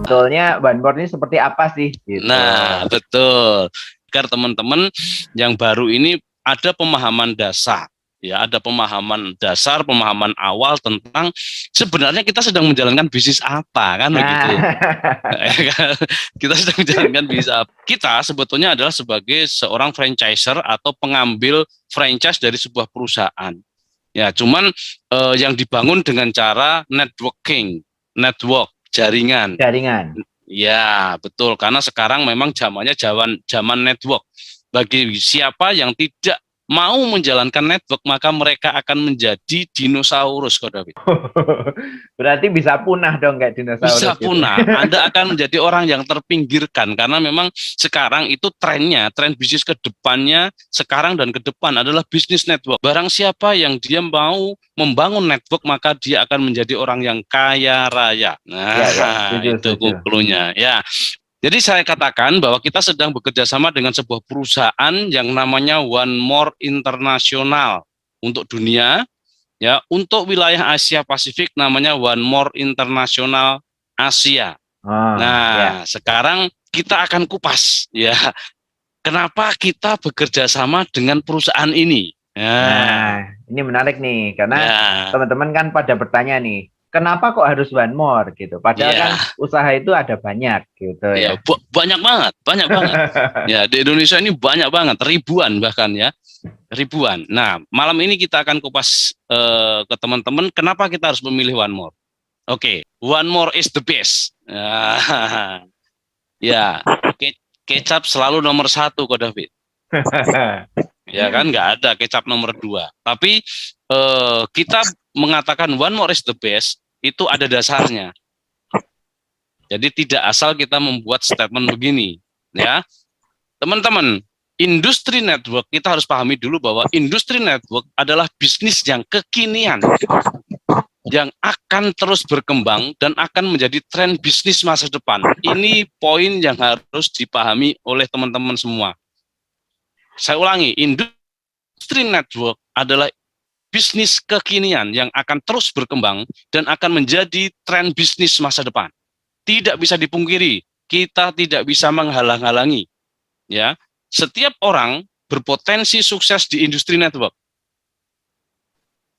Sebetulnya One More ini seperti apa sih? Gitu. Nah, betul. Agar teman-teman yang baru ini ada pemahaman dasar. Ya, ada pemahaman dasar, pemahaman awal tentang sebenarnya kita sedang menjalankan bisnis apa, kan begitu. Kita sedang menjalankan bisnis apa. Kita sebetulnya adalah sebagai seorang franchiser atau pengambil franchise dari sebuah perusahaan. Ya, cuman yang dibangun dengan cara network, jaringan. Ya, betul. Karena sekarang memang zamannya zaman network. Bagi siapa yang tidak mau menjalankan network, maka mereka akan menjadi dinosaurus, Ko David. Berarti bisa punah dong kayak dinosaurus. Bisa punah. Gitu. Anda akan menjadi orang yang terpinggirkan karena memang sekarang itu trennya, tren bisnis ke depannya sekarang dan ke depan adalah bisnis network. Barang siapa yang dia mau membangun network, maka dia akan menjadi orang yang kaya raya. Nah, itu conclunya. Ya. Jadi saya katakan bahwa kita sedang bekerja sama dengan sebuah perusahaan yang namanya One More International untuk dunia, ya, untuk wilayah Asia Pasifik namanya One More International Asia. Sekarang kita akan kupas, ya, kenapa kita bekerja sama dengan perusahaan ini. Nah, ini menarik nih, karena teman-teman kan pada bertanya nih, kenapa kok harus One More gitu? Padahal kan usaha itu ada banyak gitu ya. Banyak banget. Ya, di Indonesia ini banyak banget, ribuan bahkan ya. Ribuan. Nah, malam ini kita akan kupas ke teman-teman kenapa kita harus memilih One More. Oke, One More is the best. Ya, kecap selalu nomor 1, Ko David. Ya kan, nggak ada kecap nomor 2. Tapi kita mengatakan One More is the best itu ada dasarnya. Jadi tidak asal kita membuat statement begini, ya, teman-teman. Industri network, kita harus pahami dulu bahwa industri network adalah bisnis yang kekinian, yang akan terus berkembang dan akan menjadi tren bisnis masa depan. Ini poin yang harus dipahami oleh teman-teman semua. Saya ulangi, industri network adalah bisnis kekinian yang akan terus berkembang dan akan menjadi tren bisnis masa depan. Tidak bisa dipungkiri, kita tidak bisa menghalang-halangi, ya. Setiap orang berpotensi sukses di industri network.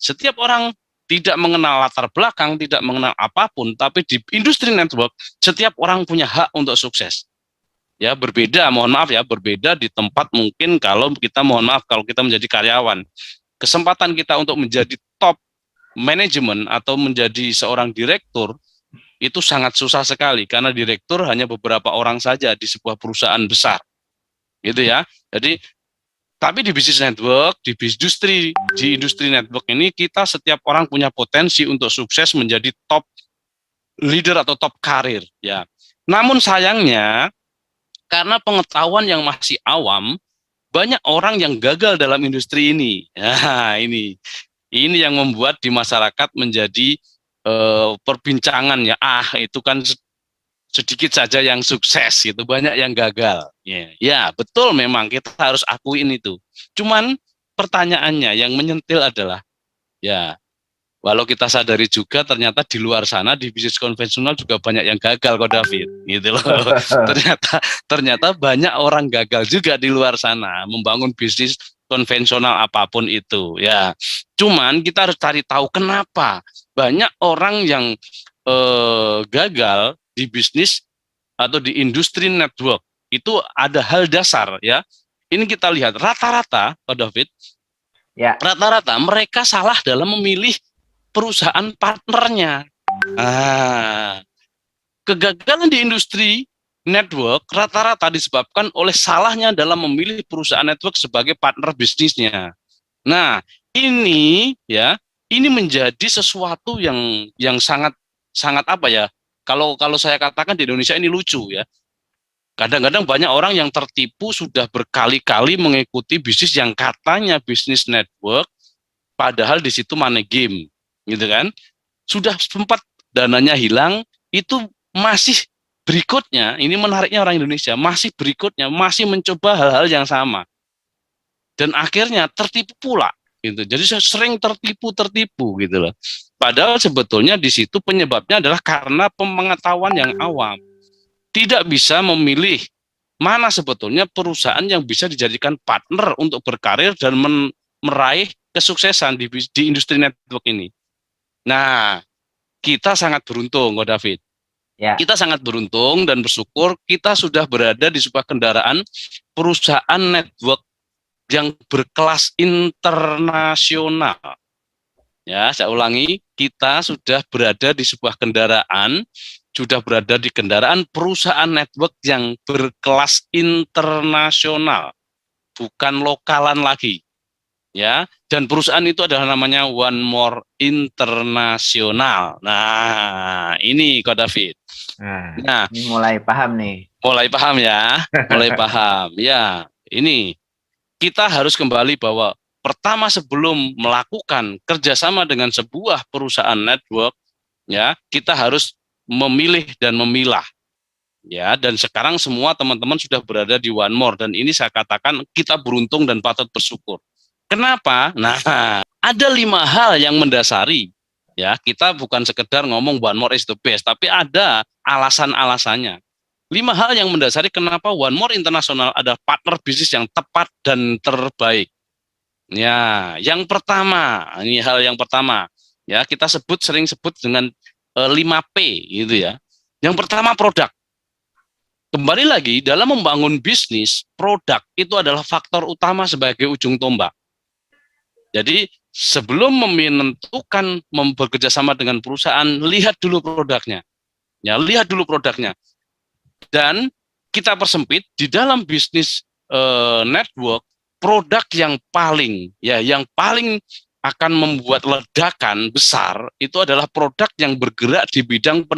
Setiap orang tidak mengenal latar belakang, tidak mengenal apapun, tapi di industri network, setiap orang punya hak untuk sukses. Ya, berbeda, mohon maaf ya, berbeda di tempat mungkin kalau kita, mohon maaf, kalau kita menjadi karyawan. Kesempatan kita untuk menjadi top manajemen atau menjadi seorang direktur, itu sangat susah sekali, karena direktur hanya beberapa orang saja di sebuah perusahaan besar. Gitu ya. Jadi tapi di bisnis network, di industri network ini kita setiap orang punya potensi untuk sukses menjadi top leader atau top karir, ya. Namun sayangnya karena pengetahuan yang masih awam, banyak orang yang gagal dalam industri ini. Nah, ini yang membuat di masyarakat menjadi perbincangan, ya. Itu kan sedikit saja yang sukses, gitu, banyak yang gagal. Ya, betul, memang kita harus akuin itu. Cuman pertanyaannya yang menyentil adalah, ya, walau kita sadari juga ternyata di luar sana di bisnis konvensional juga banyak yang gagal, Ko David, gitu loh. ternyata banyak orang gagal juga di luar sana membangun bisnis konvensional apapun itu, ya. Cuman kita harus cari tahu kenapa banyak orang yang gagal di bisnis atau di industri network. Itu ada hal dasar, ya. Ini kita lihat rata-rata, Pak David, ya, rata-rata mereka salah dalam memilih perusahaan partnernya. Kegagalan di industri network rata-rata disebabkan oleh salahnya dalam memilih perusahaan network sebagai partner bisnisnya. Nah, ini, ya, ini menjadi sesuatu yang sangat apa ya? Kalau saya katakan di Indonesia ini lucu, ya. Kadang-kadang banyak orang yang tertipu sudah berkali-kali mengikuti bisnis yang katanya bisnis network, padahal di situ money game, gitu kan? Sudah sempat dananya hilang, itu masih berikutnya, ini menariknya orang Indonesia, masih berikutnya masih mencoba hal-hal yang sama. Dan akhirnya tertipu pula, gitu. Jadi saya sering tertipu gitu loh. Padahal sebetulnya di situ penyebabnya adalah karena pengetahuan yang awam. tidak bisa memilih mana sebetulnya perusahaan yang bisa dijadikan partner untuk berkarir dan meraih kesuksesan di industri network ini. Nah, kita sangat beruntung, Ko David. Ya. Kita sangat beruntung dan bersyukur kita sudah berada di sebuah kendaraan perusahaan network yang berkelas internasional. Ya, saya ulangi, kita sudah berada di sebuah kendaraan, sudah berada di kendaraan perusahaan network yang berkelas internasional, bukan lokalan lagi. Ya, dan perusahaan itu adalah namanya One More Internasional. Nah, ini Ko David. Nah, ini mulai paham nih. Mulai paham ya, mulai paham. Ya, ini kita harus kembali bahwa pertama sebelum melakukan kerjasama dengan sebuah perusahaan network, ya kita harus memilih dan memilah. Ya, dan sekarang semua teman-teman sudah berada di One More dan ini saya katakan kita beruntung dan patut bersyukur. Kenapa? Nah, ada 5 hal yang mendasari. Ya, kita bukan sekedar ngomong One More is the best, tapi ada alasan-alasannya. 5 hal yang mendasari kenapa One More International adalah partner bisnis yang tepat dan terbaik. Ya, yang pertama, ini hal yang pertama. Ya, kita sering sebut dengan 5P gitu ya. Yang pertama produk. Kembali lagi dalam membangun bisnis, produk itu adalah faktor utama sebagai ujung tombak. Jadi sebelum menentukan bekerja sama dengan perusahaan, lihat dulu produknya. Ya, lihat dulu produknya. Dan kita persempit di dalam bisnis network, produk yang paling akan membuat ledakan besar itu adalah produk yang bergerak di bidang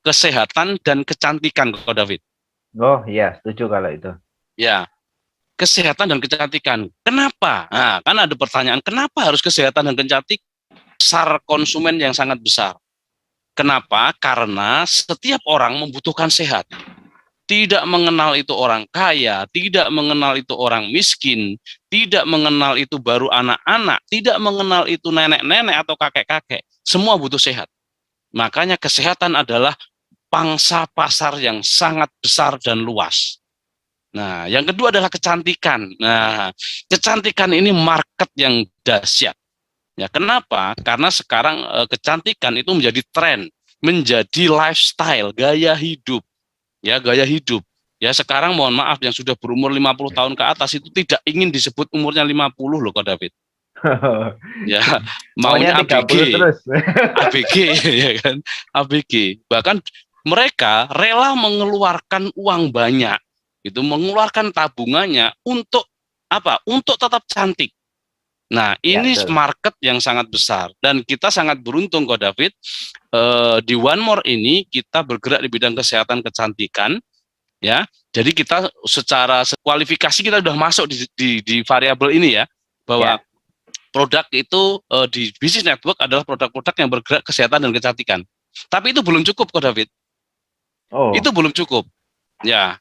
kesehatan dan kecantikan, Ko David. Oh iya, setuju kalau itu. Ya, kesehatan dan kecantikan. Kenapa? Nah, kan ada pertanyaan, kenapa harus kesehatan dan kecantikan? Besar konsumen yang sangat besar. Kenapa? Karena setiap orang membutuhkan sehat. Tidak mengenal itu orang kaya, tidak mengenal itu orang miskin, tidak mengenal itu baru anak-anak, tidak mengenal itu nenek-nenek atau kakek-kakek. Semua butuh sehat. Makanya kesehatan adalah pangsa pasar yang sangat besar dan luas. Nah, yang kedua adalah kecantikan. Nah, kecantikan ini market yang dahsyat. Ya, kenapa? Karena sekarang kecantikan itu menjadi tren, menjadi lifestyle, gaya hidup. Ya, gaya hidup. Ya, sekarang mohon maaf yang sudah berumur 50 tahun ke atas itu tidak ingin disebut umurnya 50 loh, Ko David. Ya, maunya ABG. Terus. ABG ya kan? ABG. Bahkan mereka rela mengeluarkan uang banyak. Itu mengeluarkan tabungannya untuk apa? Untuk tetap cantik. Nah, ini ya, market yang sangat besar dan kita sangat beruntung, Ko David. Di One More ini kita bergerak di bidang kesehatan kecantikan, ya. Jadi kita secara kualifikasi kita sudah masuk di variabel ini ya, bahwa produk itu di bisnis network adalah produk-produk yang bergerak kesehatan dan kecantikan. Tapi itu belum cukup, Ko David. Itu belum cukup. Ya.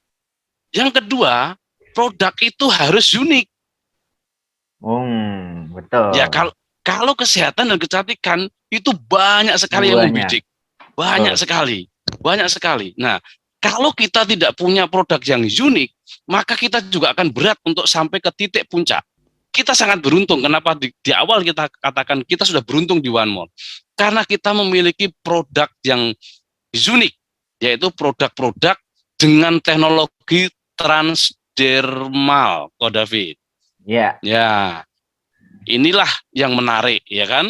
Yang kedua, produk itu harus unik. Betul. Ya, kalau kesehatan dan kecantikan itu banyak sekali yang membidik. Banyak sekali. Nah, kalau kita tidak punya produk yang unik, maka kita juga akan berat untuk sampai ke titik puncak. Kita sangat beruntung. Kenapa di awal kita katakan kita sudah beruntung di One More? Karena kita memiliki produk yang unik, yaitu produk-produk dengan teknologi transdermal, Ko David. Ya. Ya. Inilah yang menarik, ya kan?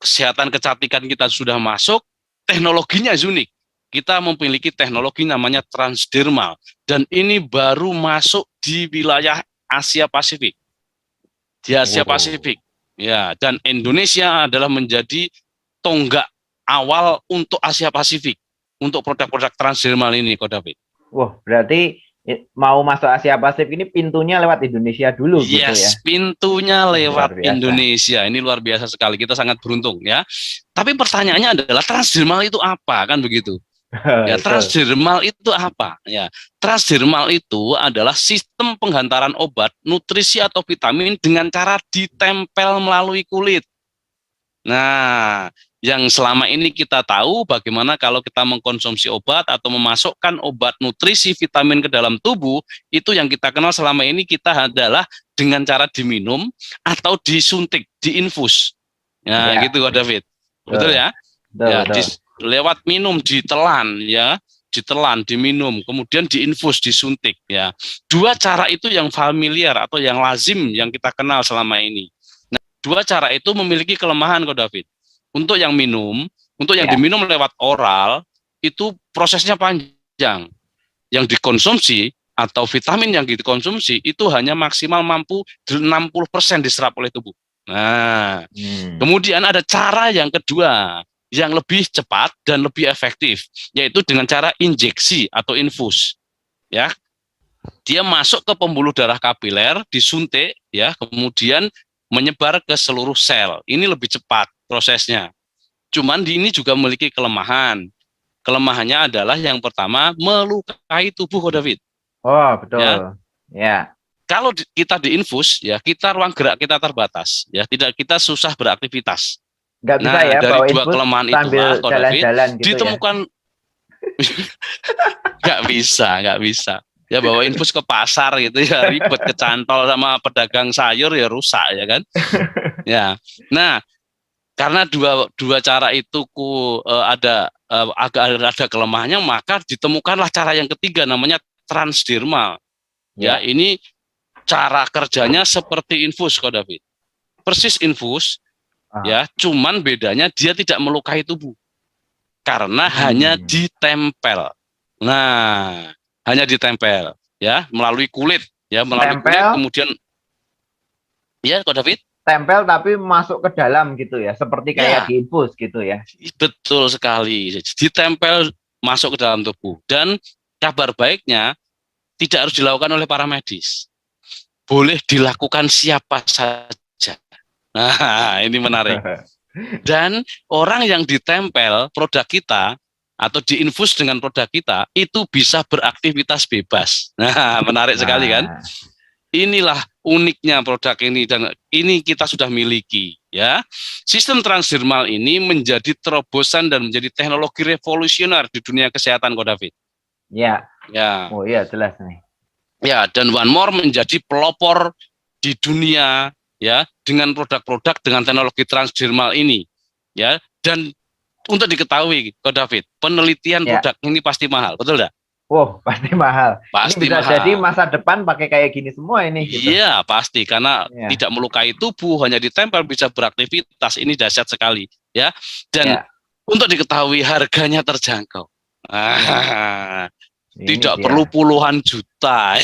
Kesehatan kecantikan kita sudah masuk, teknologinya unik. Kita memiliki teknologi namanya transdermal dan ini baru masuk di wilayah Asia Pasifik. Di Asia Pasifik. Ya, dan Indonesia adalah menjadi tonggak awal untuk Asia Pasifik untuk produk-produk transdermal ini, Ko David. Wah, berarti mau masuk Asia Pasifik ini pintunya lewat Indonesia dulu gitu ya? Yes, pintunya lewat Indonesia. Ini luar biasa sekali. Kita sangat beruntung ya. Tapi pertanyaannya adalah transdermal itu apa? Kan begitu. Ya, transdermal itu apa? Ya, transdermal itu adalah sistem penghantaran obat, nutrisi atau vitamin dengan cara ditempel melalui kulit. Nah, yang selama ini kita tahu bagaimana kalau kita mengkonsumsi obat atau memasukkan obat nutrisi vitamin ke dalam tubuh, itu yang kita kenal selama ini kita adalah dengan cara diminum atau disuntik, diinfus. Nah, Ya, gitu kok David. Betul betul. ya? Betul, Ya, betul. lewat minum, ditelan ya, ditelan, diminum, kemudian diinfus, disuntik ya. Dua cara itu yang familiar atau yang lazim yang kita kenal selama ini. Dua cara itu memiliki kelemahan kok David. Untuk yang minum, untuk yang Ya. diminum lewat oral, itu prosesnya panjang. Yang dikonsumsi atau vitamin yang dikonsumsi itu hanya maksimal mampu 60% diserap oleh tubuh. Nah, kemudian ada cara yang kedua yang lebih cepat dan lebih efektif, yaitu dengan cara injeksi atau infus. Ya, dia masuk ke pembuluh darah kapiler, disuntik, ya, kemudian menyebar ke seluruh sel. Ini lebih cepat prosesnya. Cuman ini juga memiliki kelemahan. Kelemahannya adalah yang pertama melukai tubuh, David. Oh, Ya, betul. Ya. kalau kita diinfus, ya kita ruang gerak kita terbatas, ya tidak kita susah beraktivitas. Nggak bisa Nah, ya dari bawa dua infus kelemahan itulah, sambil Ko David, jalan-jalan gitu ya. ditemukan nggak bisa. Ya bawa infus ke pasar gitu ya ribet, kecantol sama pedagang sayur ya rusak ya kan. Ya, nah karena dua cara itu agak ada kelemahannya, maka ditemukanlah cara yang ketiga namanya transdermal. Ya, Ya. ini cara kerjanya seperti infus kok David. Persis infus Ah. ya, cuman bedanya dia tidak melukai tubuh karena hanya Hmm. ditempel. Nah, hanya ditempel ya melalui kulit ya, melalui kulit Tempel, kemudian ya kok David. tempel tapi masuk ke dalam gitu ya, seperti kayak Ya, diinfus gitu ya. betul sekali. Ditempel masuk ke dalam tubuh. Dan kabar baiknya tidak harus dilakukan oleh para medis. Boleh dilakukan siapa saja. Nah, ini menarik. Dan orang yang ditempel produk kita atau diinfus dengan produk kita itu bisa beraktivitas bebas. Nah, menarik sekali kan? Nah, Inilah uniknya produk ini dan ini kita sudah miliki ya. Sistem transdermal ini menjadi terobosan dan menjadi teknologi revolusioner di dunia kesehatan kok David. ya. Ya. Oh iya jelas nih. Ya, dan One More menjadi pelopor di dunia ya dengan produk-produk dengan teknologi transdermal ini ya. Dan untuk diketahui kok David, penelitian Ya. produk ini pasti mahal, betul tidak? Wow, pasti mahal. Ini Pasti bisa jadi mahal. masa depan pakai kayak gini semua ini gitu. Iya, pasti karena Ya. tidak melukai tubuh, hanya ditempel bisa beraktivitas. Ini dahsyat sekali, ya. Dan Ya. untuk diketahui harganya terjangkau. Ah, Ini tidak dia. perlu puluhan juta.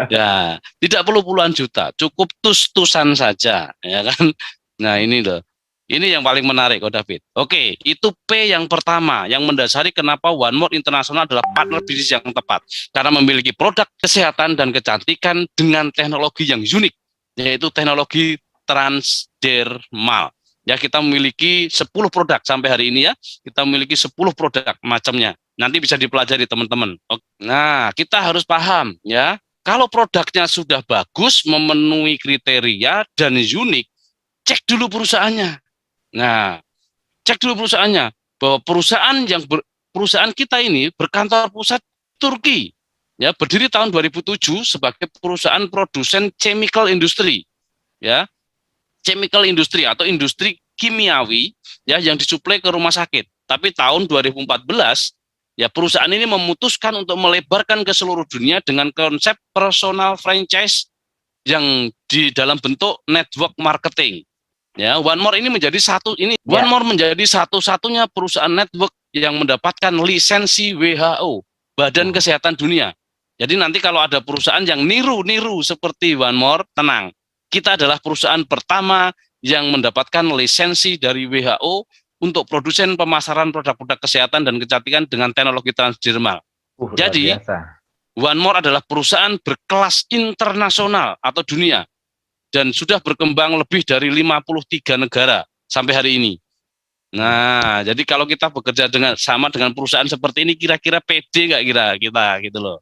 Ya, tidak perlu puluhan juta, cukup tus-tusan saja, ya kan? Nah, ini loh. Ini yang paling menarik, kok David. Oke, itu P yang pertama, yang mendasari kenapa One More International adalah partner bisnis yang tepat. Karena memiliki produk kesehatan dan kecantikan dengan teknologi yang unik, yaitu teknologi transdermal. Ya, kita memiliki 10 produk sampai hari ini ya. Kita memiliki 10 produk macamnya. Nanti bisa dipelajari teman-teman. Nah, kita harus paham ya. Kalau produknya sudah bagus, memenuhi kriteria dan unik, cek dulu perusahaannya. Nah, cek dulu perusahaannya bahwa perusahaan kita ini berkantor pusat Turki. Ya, berdiri tahun 2007 sebagai perusahaan produsen chemical industry. Ya, chemical industry atau industri kimiawi ya yang disuplai ke rumah sakit. Tapi tahun 2014 ya perusahaan ini memutuskan untuk melebarkan ke seluruh dunia dengan konsep personal franchise yang di dalam bentuk network marketing. Ya, One More ini menjadi One More menjadi satu-satunya perusahaan network yang mendapatkan lisensi WHO, Badan Kesehatan Dunia. Jadi nanti kalau ada perusahaan yang niru-niru seperti One More, tenang. Kita adalah perusahaan pertama yang mendapatkan lisensi dari WHO untuk produsen pemasaran produk-produk kesehatan dan kecantikan dengan teknologi transdermal. Jadi, One More adalah perusahaan berkelas internasional atau dunia dan sudah berkembang lebih dari 53 negara sampai hari ini. Nah, jadi kalau kita bekerja sama dengan perusahaan seperti ini, kira-kira pede nggak kira kita gitu loh.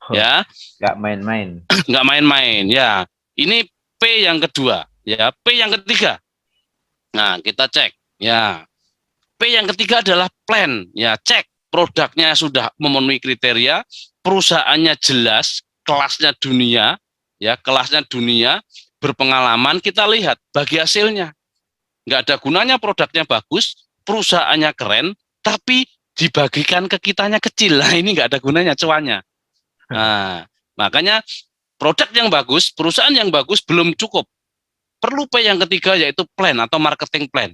Ya, nggak main-main. Nggak main-main. Ya, ini P yang kedua. Ya, P yang ketiga. Nah, kita cek. Ya. P yang ketiga adalah plan. Ya, cek produknya sudah memenuhi kriteria, perusahaannya jelas, kelasnya dunia, ya, kelasnya dunia, berpengalaman, kita lihat bagi hasilnya. Nggak ada gunanya produknya bagus, perusahaannya keren, tapi dibagikan ke kitanya kecil. Nah, ini nggak ada gunanya cuannya. Nah, makanya produk yang bagus, perusahaan yang bagus belum cukup. Perlu P yang ketiga yaitu plan atau marketing plan.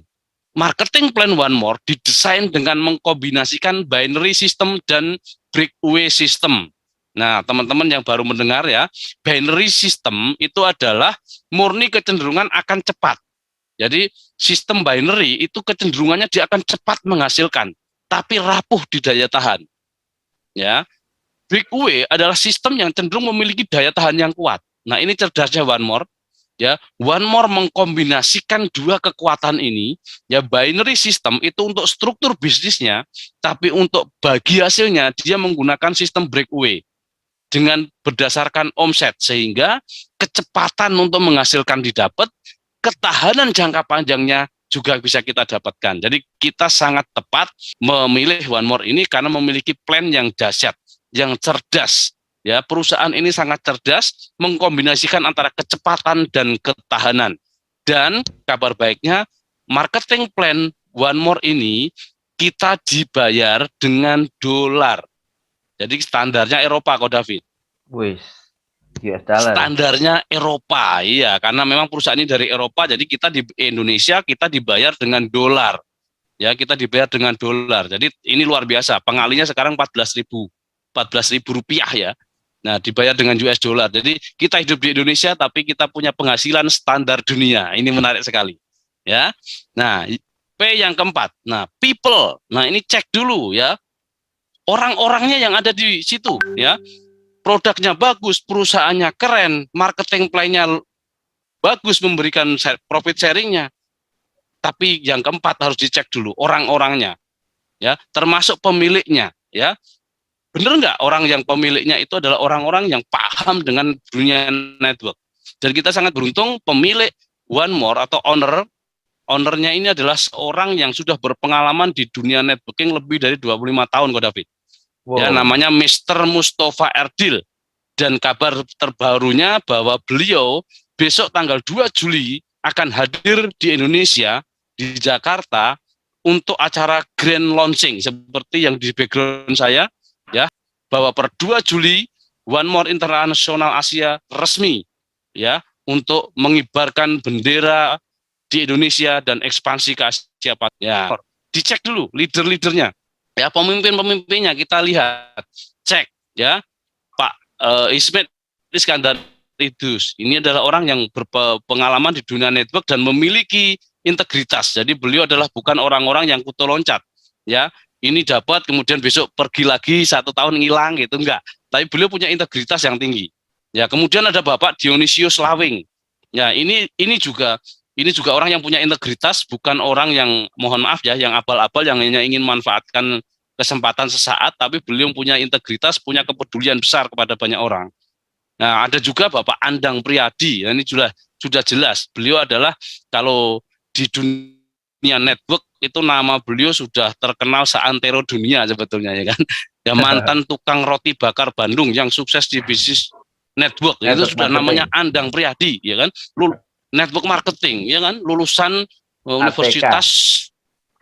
Marketing plan One More didesain dengan mengkombinasikan binary system dan breakaway system. Nah, teman-teman yang baru mendengar ya, binary system itu adalah murni kecenderungan akan cepat. Jadi sistem binary itu kecenderungannya dia akan cepat menghasilkan, tapi rapuh di daya tahan. Ya, breakaway adalah sistem yang cenderung memiliki daya tahan yang kuat. Nah, ini cerdasnya One More. Ya, One More mengkombinasikan dua kekuatan ini. Ya, binary system itu untuk struktur bisnisnya, tapi untuk bagi hasilnya dia menggunakan sistem breakaway dengan berdasarkan omset, sehingga kecepatan untuk menghasilkan didapat, ketahanan jangka panjangnya juga bisa kita dapatkan. Jadi kita sangat tepat memilih One More ini karena memiliki plan yang dahsyat, yang cerdas. Ya, perusahaan ini sangat cerdas mengkombinasikan antara kecepatan dan ketahanan. Dan kabar baiknya, marketing plan One More ini kita dibayar dengan dolar. Jadi standarnya Eropa kok David. Wih, US dollar. Standarnya Eropa, iya, karena memang perusahaan ini dari Eropa, jadi kita di Indonesia kita dibayar dengan dolar. Ya, kita dibayar dengan dolar. Jadi ini luar biasa. Pengalinya sekarang 14.000 rupiah ya. Nah, dibayar dengan US dollar. Jadi kita hidup di Indonesia tapi kita punya penghasilan standar dunia. Ini menarik sekali. Ya. Nah, P yang keempat. Nah, people. Nah, ini cek dulu ya. Orang-orangnya yang ada di situ ya. Produknya bagus, perusahaannya keren, marketing plan-nya bagus, memberikan profit sharing-nya. Tapi yang keempat harus dicek dulu orang-orangnya. Ya, termasuk pemiliknya ya. Benar nggak orang yang pemiliknya itu adalah orang-orang yang paham dengan dunia network. Dan kita sangat beruntung pemilik One More atau ownernya ini adalah seorang yang sudah berpengalaman di dunia networking lebih dari 25 tahun kok David. Wow. Ya, namanya Mr. Mustafa Erdil. Dan kabar terbarunya bahwa beliau besok tanggal 2 Juli akan hadir di Indonesia, di Jakarta, untuk acara grand launching seperti yang di background saya. Ya, bahwa per 2 Juli One More International Asia resmi ya untuk mengibarkan bendera di Indonesia dan ekspansi ke Asia Pasifik. Ya, dicek dulu leader-leadernya. Ya, pemimpin-pemimpinnya kita lihat. Cek ya. Pak Ismet Iskandar Idrus. Ini adalah orang yang berpengalaman di dunia network dan memiliki integritas. Jadi beliau adalah bukan orang-orang yang kutu loncat. Ya, ini dapat kemudian besok pergi lagi 1 tahun ngilang gitu, enggak. Tapi beliau punya integritas yang tinggi. Ya, kemudian ada Bapak Dionysius Lawing. Ya, ini juga orang yang punya integritas, bukan orang yang mohon maaf ya, yang abal-abal yang hanya ingin manfaatkan kesempatan sesaat, tapi beliau punya integritas, punya kepedulian besar kepada banyak orang. Nah, ada juga Bapak Andang Priadi. Nah, ini sudah jelas. Beliau adalah kalau di dunia network itu nama beliau sudah terkenal seantero dunia sebetulnya ya kan. Ya, mantan tukang roti bakar Bandung yang sukses di bisnis network itu sudah marketing. Namanya Andang Priadi ya kan. Network marketing ya kan, lulusan Universitas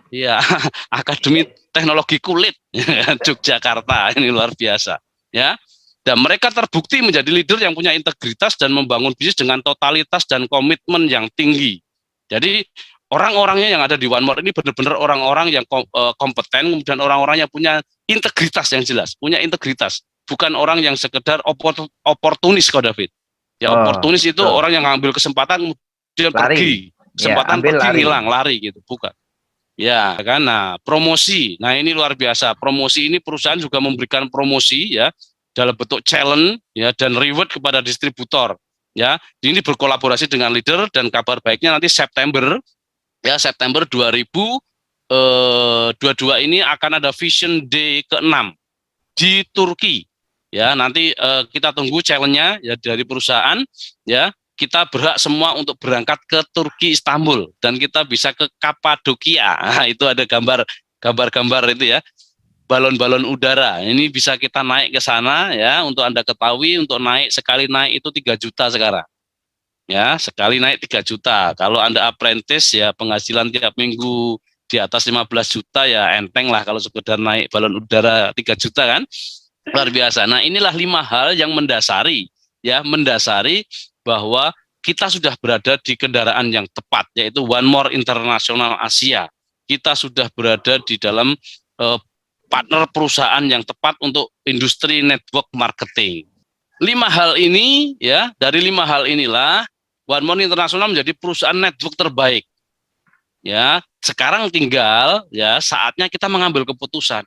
ya Akademi Teknologi Kulit ya, Yogyakarta. Ini luar biasa ya. Dan mereka terbukti menjadi leader yang punya integritas dan membangun bisnis dengan totalitas dan komitmen yang tinggi. Jadi orang-orangnya yang ada di One More ini benar-benar orang-orang yang kompeten, kemudian orang-orang yang punya integritas yang jelas, punya integritas, bukan orang yang sekedar oportunis kok David. Ya, oportunis itu orang yang ngambil kesempatan kemudian pergi, kesempatan ya, pergi hilang, lari gitu, bukan. Ya kan, nah promosi, nah ini luar biasa. Promosi ini perusahaan juga memberikan promosi ya dalam bentuk challenge ya dan reward kepada distributor. Ya, ini berkolaborasi dengan leader dan kabar baiknya nanti September 2022 ini akan ada Vision Day ke-6 di Turki. Ya, nanti kita tunggu challenge-nya ya dari perusahaan ya. kita berhak semua untuk berangkat ke Turki Istanbul dan kita bisa ke Kapadokia. Nah, itu ada gambar itu ya, balon-balon udara. Ini bisa kita naik ke sana ya, untuk Anda ketahui, untuk naik sekali naik itu 3 juta sekarang. Ya, sekali naik 3 juta. Kalau Anda apprentice ya penghasilan tiap minggu di atas 15 juta ya enteng lah kalau sekedar naik balon udara 3 juta kan. Luar biasa. Nah, inilah 5 hal yang mendasari bahwa kita sudah berada di kendaraan yang tepat, yaitu One More International Asia. Kita sudah berada di dalam partner perusahaan yang tepat untuk industri network marketing. 5 hal ini ya, dari 5 hal inilah One More International menjadi perusahaan network terbaik. Ya, sekarang tinggal ya saatnya kita mengambil keputusan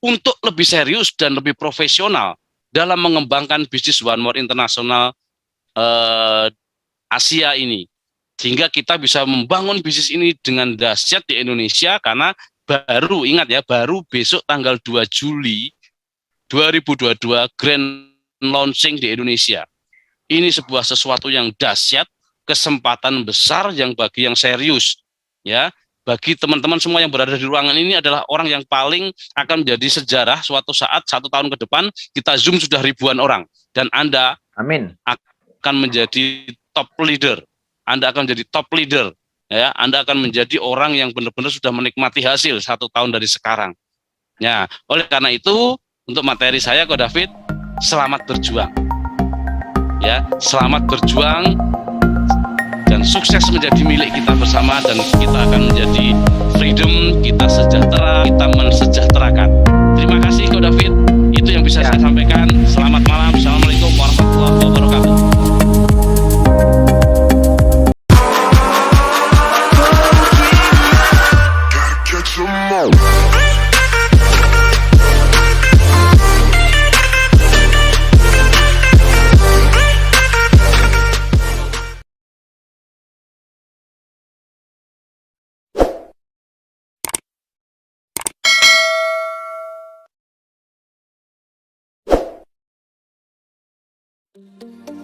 untuk lebih serius dan lebih profesional dalam mengembangkan bisnis One More International Asia ini, sehingga kita bisa membangun bisnis ini dengan dahsyat di Indonesia. Karena baru, ingat ya, baru besok tanggal 2 Juli 2022 grand launching di Indonesia. Ini sebuah sesuatu yang dahsyat, kesempatan besar yang bagi yang serius ya. Bagi teman-teman semua yang berada di ruangan ini adalah orang yang paling akan menjadi sejarah suatu saat, 1 tahun ke depan kita Zoom sudah ribuan orang dan Anda amin, akan menjadi top leader. Anda akan menjadi top leader ya. Anda akan menjadi orang yang benar-benar sudah menikmati hasil 1 tahun dari sekarang ya. Oleh karena itu, untuk materi saya Ko David, selamat berjuang ya, selamat berjuang dan sukses menjadi milik kita bersama, dan kita akan menjadi freedom, kita sejahtera, kita mensejahterakan. Terima kasih Ko David, itu yang bisa saya sampaikan. Selamat malam, assalamualaikum warahmatullahi wabarakatuh. Thank you.